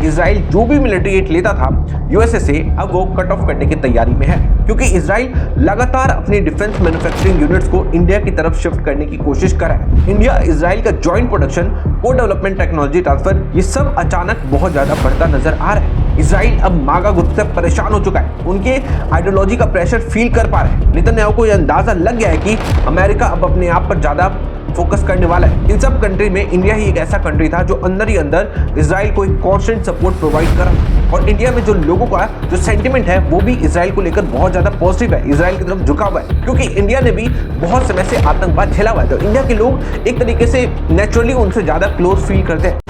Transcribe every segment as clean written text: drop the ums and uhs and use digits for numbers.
Israel जो भी military add लेता था यूएसए से, अब वो कट ऑफ करने की तैयारी में है, क्योंकि इजराइल लगातार अपनी डिफेंस मैन्युफैक्चरिंग यूनिट्स को इंडिया की तरफ शिफ्ट करने की कोशिश कर रहा है। इंडिया इजराइल का जॉइंट प्रोडक्शन, को डेवलपमेंट, टेक्नोलॉजी ट्रांसफर, ये सब अचानक बहुत ज्यादा बढ़ता नजर आ रहा है। इजराइल अब मागा ग्रुप से परेशान हो चुका है, उनके आइडियोलॉजी का प्रेशर फील कर पा रहे हैं। नेतन्याहू को यह अंदाजा लग गया है कि अमेरिका अब अपने आप पर ज्यादा फोकस करने वाला है। इन सब कंट्री में इंडिया ही एक ऐसा कंट्री था जो अंदर ही अंदर इजराइल को एक कांस्टेंट सपोर्ट प्रोवाइड कर रहा था, और इंडिया में जो लोगों का जो सेंटिमेंट है वो भी इजराइल को लेकर बहुत ज्यादा पॉजिटिव है, इजराइल की तरफ झुका हुआ है, क्योंकि इंडिया ने भी बहुत समय से आतंकवाद झेला हुआ है। तो इंडिया के लोग एक तरीके से नेचुरली उनसे ज्यादा क्लोज फील करते हैं।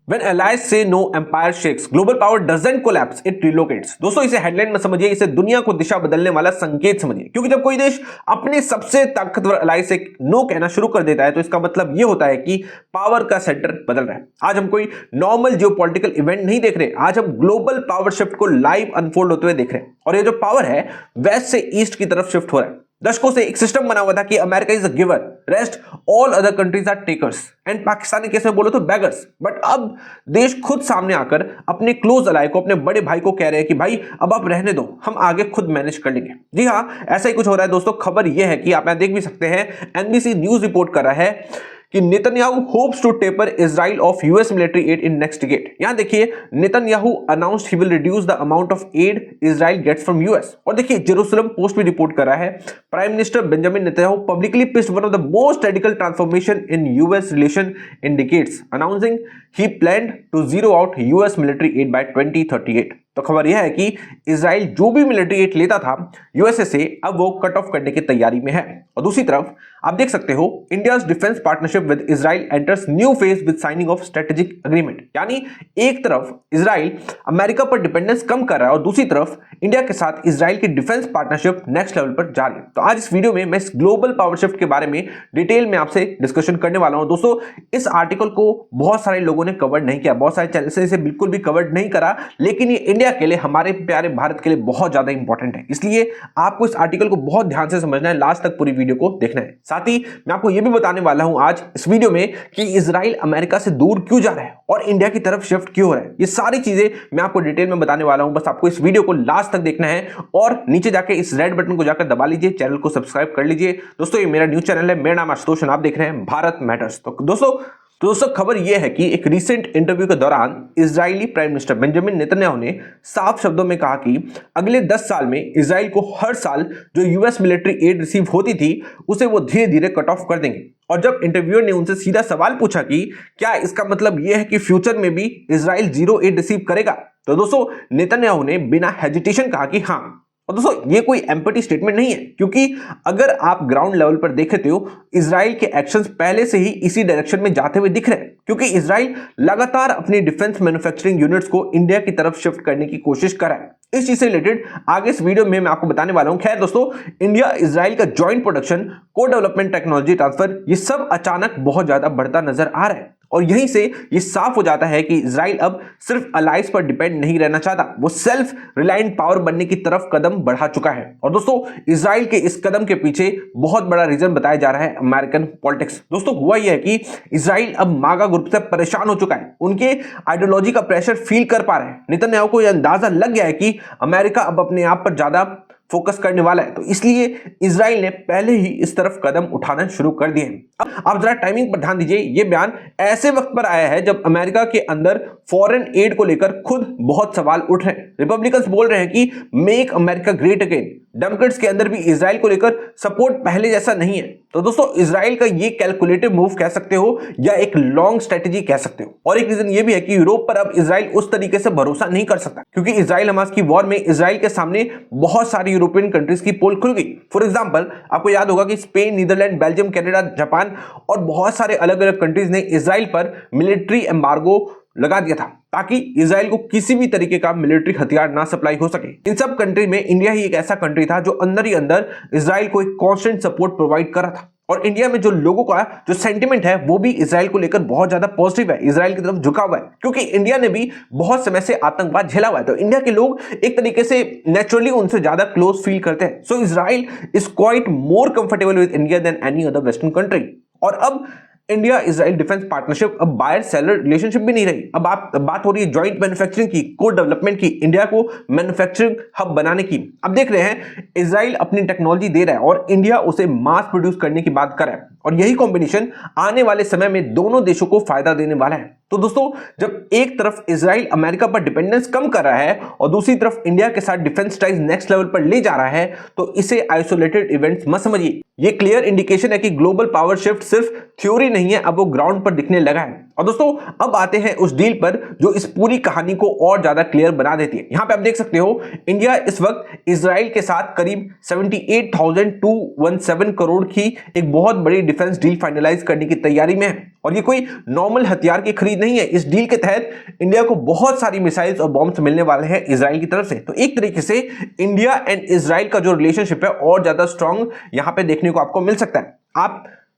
When allies say no, empire shakes. Global power doesn't collapse, it relocates. दोस्तों इसे हेडलाइन में समझिए, इसे दुनिया को दिशा बदलने वाला संकेत समझिए, क्योंकि जब कोई देश अपने सबसे ताकतवर अलाई से नो कहना शुरू कर देता है तो इसका मतलब यह होता है कि पावर का सेंटर बदल रहा है। आज हम कोई नॉर्मल जियोपॉलिटिकल इवेंट नहीं देख रहे, आज हम ग्लोबल पावर शिफ्ट को लाइव अनफोल्ड होते हुए देख रहे हैं, और ये जो पावर है वेस्ट से ईस्ट की तरफ शिफ्ट हो रहा है। दशकों से एक सिस्टम बना हुआ था कि America is a giver, rest all other countries are takers, and Pakistani कैसे बोलो तो बैगर्स। बट अब देश खुद सामने आकर अपने क्लोज अलाई को, अपने बड़े भाई को कह रहे हैं कि भाई अब आप रहने दो, हम आगे खुद मैनेज कर लेंगे। जी हाँ, ऐसा ही कुछ हो रहा है दोस्तों। खबर यह है कि आप यहाँ देख भी सकते हैं, एनबीसी न्यूज रिपोर्ट कर रहा है कि Netanyahu hopes to taper Israel off US military aid in next decade. यहां देखिए, Netanyahu announced he will reduce the amount of aid Israel gets from US. और देखिए, जेरूसलम पोस्ट भी रिपोर्ट कर रहा है, prime minister Benjamin Netanyahu publicly pitched one of the most radical transformation in US relation in decades, announcing he planned to zero out US military aid by 2038। तो खबर यह है कि इजराइल जो भी मिलिट्री एड लेता था यूएसए से, अब वो कट ऑफ करने की तैयारी में है। और दूसरी तरफ आप देख सकते हो, India's defence partnership with Israel enters new phase with signing off strategic agreement. यानी एक तरफ इजराइल अमेरिका पर डिपेंडेंस कम कर रहा है और दूसरी तरफ इंडिया के साथ इजराइल की डिफेंस पार्टनरशिप नेक्स्ट लेवल पर जा रही है। तो आज इस वीडियो में मैं इस ग्लोबल पावर शिफ्ट के बारे में डिटेल में आपसे डिस्कशन करने वाला हूं। दोस्तों, इस आर्टिकल को बहुत सारे लोगों ने कवर नहीं किया, बहुत सारे चैनल से इसे बिल्कुल भी कवर नहीं करा, लेकिन ये इंडिया के लिए, हमारे प्यारे भारत के लिए बहुत ज्यादा इंपॉर्टेंट है। इसलिए आपको इस आर्टिकल को बहुत ध्यान से समझना है, लास्ट तक पूरी वीडियो को देखना है। साथ ही मैं आपको यह भी बताने वाला हूं आज इस वीडियो में कि इजराइल अमेरिका से दूर क्यों जा रहा है और इंडिया की तरफ शिफ्ट क्यों हो रहा है। ये सारी चीजें मैं आपको डिटेल में बताने वाला हूं, बस आपको इस वीडियो को लास्ट तक देखना है और नीचे जाके इस रेड बटन को जाकर दबा लीजिए, चैनल को सब्सक्राइब कर लीजिए। दोस्तों, ये मेरा न्यूज चैनल है, मेरा नाम आशुतोष, आप देख रहे हैं भारत मैटर्स। तो दोस्तों खबर यह है कि एक रीसेंट इंटरव्यू के दौरान Israeli prime minister Benjamin Netanyahu ने साफ शब्दों में कहा कि अगले 10 साल में इजराइल को हर साल जो यूएस मिलिट्री एड रिसीव होती थी उसे वो धीरे धीरे कट ऑफ कर देंगे। और जब इंटरव्यूअर ने उनसे सीधा सवाल पूछा कि क्या इसका मतलब यह है कि फ्यूचर में भी इजराइल जीरो एड रिसीव करेगा, तो दोस्तों नेतन्याहू ने बिना हेजिटेशन कहा कि हाँ। और दोस्तों, ये कोई एम्पटी स्टेटमेंट नहीं है, क्योंकि अगर आप ग्राउंड लेवल पर देखते हो, इजराइल के एक्शंस पहले से ही इसी डायरेक्शन में जाते हुए दिख रहे हैं, क्योंकि इजराइल लगातार अपनी डिफेंस मैन्युफैक्चरिंग यूनिट्स को इंडिया की तरफ शिफ्ट करने की कोशिश कर रहा है। इस चीज से रिलेटेड आगे इस वीडियो में मैं आपको बताने वाला हूं। खैर दोस्तों, इंडिया इजराइल का जॉइंट प्रोडक्शन, को डेवलपमेंट, टेक्नोलॉजी ट्रांसफर, ये सब अचानक बहुत ज्यादा बढ़ता नजर आ रहा है, और यहीं से ये साफ हो जाता है कि इजराइल अब सिर्फ अलाइज पर डिपेंड नहीं रहना चाहता, वो सेल्फ रिलायंट पावर बनने की तरफ कदम बढ़ा चुका है। और दोस्तों, इजराइल के इस कदम के पीछे बहुत बड़ा रीजन बताया जा रहा है अमेरिकन पॉलिटिक्स। दोस्तों, हुआ यह है कि इजराइल अब मागा ग्रुप से परेशान हो चुका है, उनके आइडियोलॉजी का प्रेशर फील कर पा रहे हैं। नेतन्याहू को यह अंदाजा लग गया है कि अमेरिका अब अपने आप पर ज्यादा फोकस करने वाला है, तो इसलिए इजराइल ने पहले ही इस तरफ कदम उठाना शुरू कर दिए हैं। अब आप जरा टाइमिंग पर ध्यान दीजिए, यह बयान ऐसे वक्त पर आया है जब अमेरिका के अंदर फॉरेन एड को लेकर खुद बहुत सवाल उठ रहे हैं। रिपब्लिकन्स बोल रहे हैं कि make America great again, Democrats के अंदर भी इजराइल को लेकर सपोर्ट पहले जैसा नहीं है। तो दोस्तों, इजराइल का ये कैलकुलेटिव मूव कह सकते हो या एक लॉन्ग स्ट्रेटेजी कह सकते हो। और एक रीजन ये भी है कि यूरोप पर अब इजराइल उस तरीके से भरोसा नहीं कर सकता, क्योंकि इजराइल हमास की वॉर में इजराइल के सामने बहुत सारी यूरोपियन कंट्रीज की पोल खुल गई। फॉर एग्जांपल, आपको याद होगा कि Spain, Netherlands, Belgium, Canada, Japan और बहुत सारे अलग अलग कंट्रीज ने इजराइल पर मिलिट्री एम्बार्गो लगा दिया था, ताकि इजराइल को किसी भी तरीके का मिलिट्री हथियार ना सप्लाई हो सके। इन सब कंट्री में इंडिया ही एक ऐसा कंट्री था जो अंदर ही अंदर इजराइल को एक कांस्टेंट सपोर्ट प्रोवाइड कर रहा था, और इंडिया में जो लोगों का जो सेंटिमेंट है वो भी इजराइल को लेकर बहुत ज्यादा पॉजिटिव है, इजराइल की तरफ झुका हुआ है, क्योंकि इंडिया ने भी बहुत समय से आतंकवाद झेला हुआ है। तो इंडिया के लोग एक तरीके से नेचुरली उनसे ज्यादा क्लोज फील करते हैं। So Israel is quite more comfortable with India than any other western country. और अब इंडिया इजराइल डिफेंस पार्टनरशिप अब बायर सेलर रिलेशनशिप भी नहीं रही। अब बात हो रही है ज्वाइंट मैन्युफैक्चरिंग की, को डेवलपमेंट की, इंडिया को मैन्युफैक्चरिंग हब बनाने की। अब देख रहे हैं इजराइल अपनी टेक्नोलॉजी दे रहा है और इंडिया उसे मास प्रोड्यूस करने की बात कर रहा है, और यही कॉम्बिनेशन आने वाले समय में दोनों देशों को फायदा देने वाला है। तो दोस्तों, जब एक तरफ इजराइल अमेरिका पर डिपेंडेंस कम कर रहा है और दूसरी तरफ इंडिया के साथ डिफेंस टाइज नेक्स्ट लेवल पर ले जा रहा है, तो इसे आइसोलेटेड इवेंट्स मत समझिए। ये क्लियर इंडिकेशन है कि ग्लोबल पावर शिफ्ट सिर्फ थ्योरी नहीं है, अब वो ग्राउंड पर दिखने लगा है। और दोस्तों, अब आते हैं उस डील पर जो इस पूरी कहानी को और ज्यादा क्लियर बना देती है। यहां पे आप देख सकते हो इंडिया इस वक्त इजराइल के साथ करीब 78,217 करोड़ की एक बहुत बड़ी डिफेंस डील फाइनलाइज करने की तैयारी में है। और ये कोई नॉर्मल हथियार की खरीद नहीं है। इस डील के तहत इंडिया को बहुत सारी मिसाइल्स और बॉम्ब्स मिलने वाले हैं इजराइल की तरफ से। तो एक तरीके से इंडिया एंड इजराइल का जो रिलेशनशिप है और ज्यादा स्ट्रांग यहां पे देखने को आपको मिल सकता है।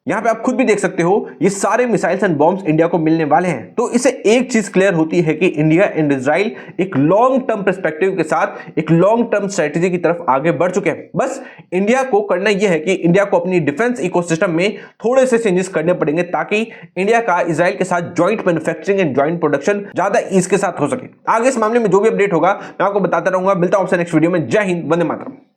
यहां पे आप खुद भी देख सकते हो ये सारे मिसाइल्स एंड बॉम्ब्स इंडिया को मिलने वाले हैं। तो इससे एक चीज क्लियर होती है कि इंडिया एंड इजराइल एक लॉन्ग टर्म पर्सपेक्टिव के साथ एक लॉन्ग टर्म स्ट्रेटेजी की तरफ आगे बढ़ चुके हैं। बस इंडिया को करना यह है कि इंडिया को अपनी डिफेंस इकोसिस्टम में थोड़े से चेंजेस करने पड़ेंगे ताकि इंडिया का इजराइल के साथ joint manufacturing and joint production ज्यादा ईज के साथ हो सके। आगे इस मामले में जो भी अपडेट होगा मैं आपको बताता रहूंगा। मिलता हूं आपसे नेक्स्ट वीडियो में। जय हिंद, वंदे मातरम।